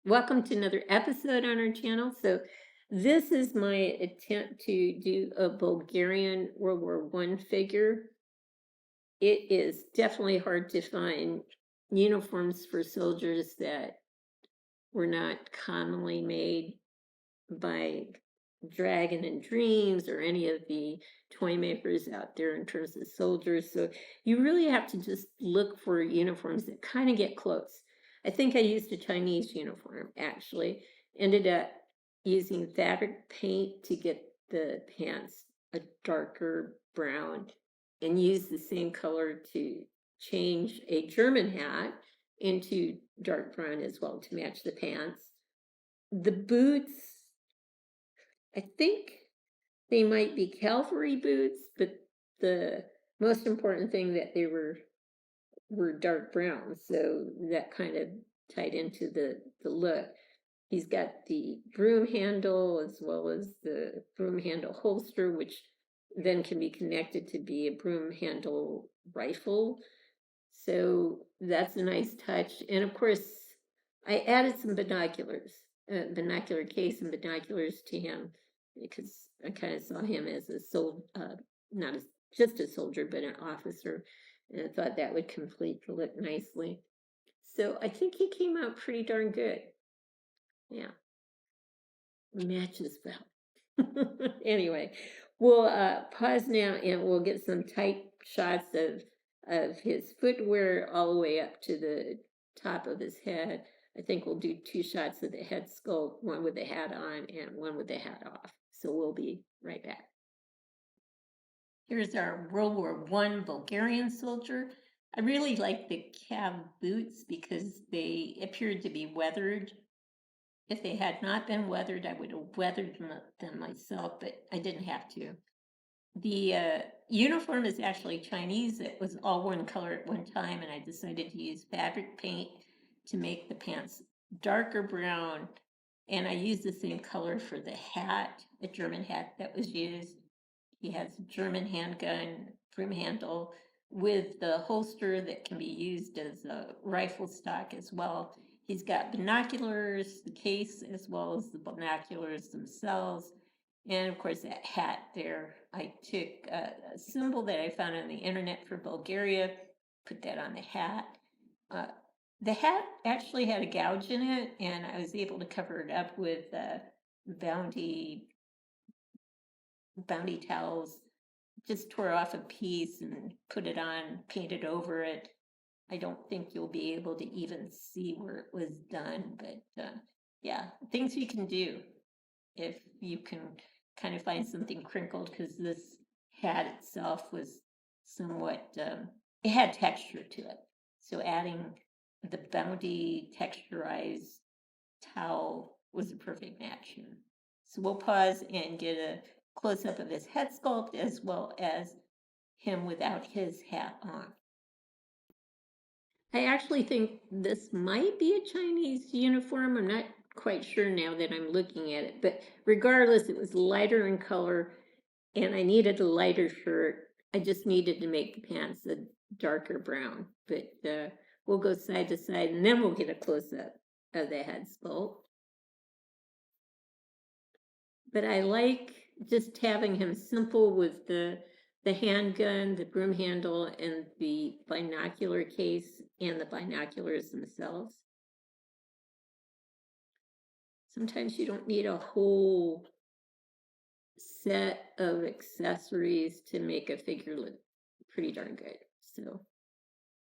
Welcome to another episode on our channel. So, this is my attempt to do a Bulgarian World War One figure. It is definitely hard to find uniforms for soldiers that were not commonly made by Dragon and Dreams or any of the toy makers out there in terms of soldiers. So you really have to just look for uniforms that kind of get close. I think I used a Chinese uniform actually. Ended up using fabric paint to get the pants a darker brown and use the same color to change a German hat into dark brown as well to match the pants. The boots, I think they might be cavalry boots, but the most important thing that they were dark brown, so that kind of tied into the look. He's got the broom handle as well as the broom handle holster, which then can be connected to be a broom handle rifle. So that's a nice touch. And of course, I added some binoculars, binocular case and binoculars to him because I kind of saw him as a not as just a soldier, but an officer. And I thought that would complete the look nicely. So I think he came out pretty darn good. Yeah, matches well. Anyway, we'll pause now and we'll get some tight shots of his footwear all the way up to the top of his head. I think we'll do two shots of the head sculpt, one with the hat on and one with the hat off. So we'll be right back. Here's our World War One Bulgarian soldier. I really like the cab boots because they appeared to be weathered. If they had not been weathered, I would have weathered them myself, but I didn't have to. The uniform is actually Chinese. It was all one color at one time, and I decided to use fabric paint to make the pants darker brown. And I used the same color for the hat, the German hat that was used. He has a German handgun, broom handle, with the holster that can be used as a rifle stock as well. He's got binoculars, the case, as well as the binoculars themselves. And of course, that hat there, I took a symbol that I found on the internet for Bulgaria, put that on the hat. Uh, the hat actually had a gouge in it, and I was able to cover it up with bounty bounty towels. Just tore off a piece and put it on, painted over it. I don't think you'll be able to even see where it was done, but yeah, things you can do if you can kind of find something crinkled, because this hat itself was somewhat, it had texture to it. So adding the bounty texturized towel was a perfect match here. So we'll pause and get a close up of his head sculpt as well as him without his hat on. I actually think this might be a Chinese uniform. I'm not quite sure now that I'm looking at it, but regardless, it was lighter in color and I needed a lighter shirt. I just needed to make the pants a darker brown, but we'll go side to side and then we'll get a close up of the head sculpt. But I like just having him simple with the handgun, the broom handle, and the binocular case and the binoculars themselves. Sometimes you don't need a whole set of accessories to make a figure look pretty darn good. So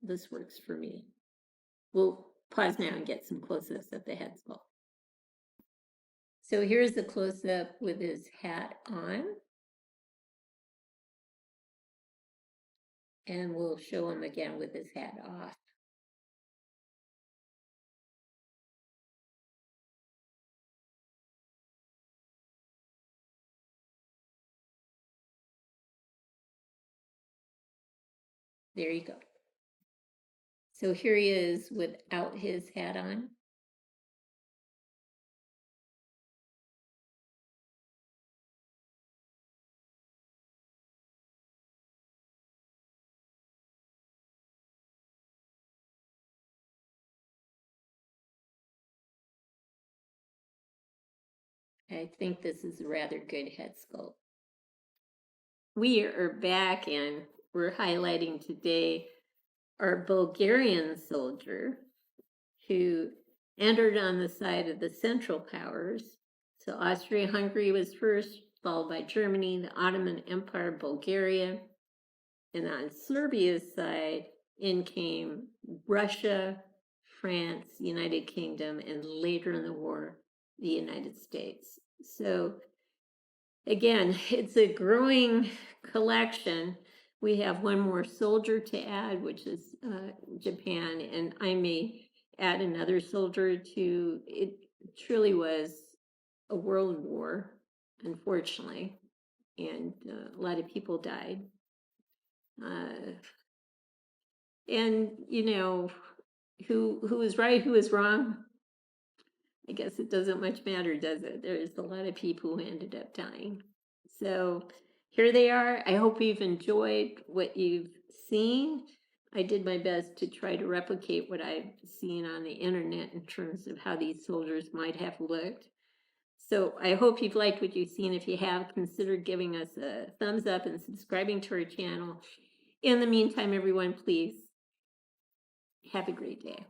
this works for me. We'll pause now and get some close-ups of the head sculpt. So here's the close-up with his hat on. And we'll show him again with his hat off. There you go. So here he is without his hat on. I think this is a rather good head sculpt. We are back and we're highlighting today our Bulgarian soldier who entered on the side of the Central Powers. So Austria Hungary was first, followed by Germany, the Ottoman Empire, Bulgaria. And on Serbia's side, in came Russia, France, United Kingdom, and later in the war, the United States. So again, it's a growing collection. We have one more soldier to add, which is Japan, and I may add another soldier to it. Truly was a world war, unfortunately, and a lot of people died. And you know, who is right, who is wrong? I guess it doesn't much matter, does it? There's a lot of people who ended up dying. So here they are. I hope you've enjoyed what you've seen. I did my best to try to replicate what I've seen on the internet in terms of how these soldiers might have looked. So I hope you've liked what you've seen. If you have, consider giving us a thumbs up and subscribing to our channel. In the meantime, everyone, please have a great day.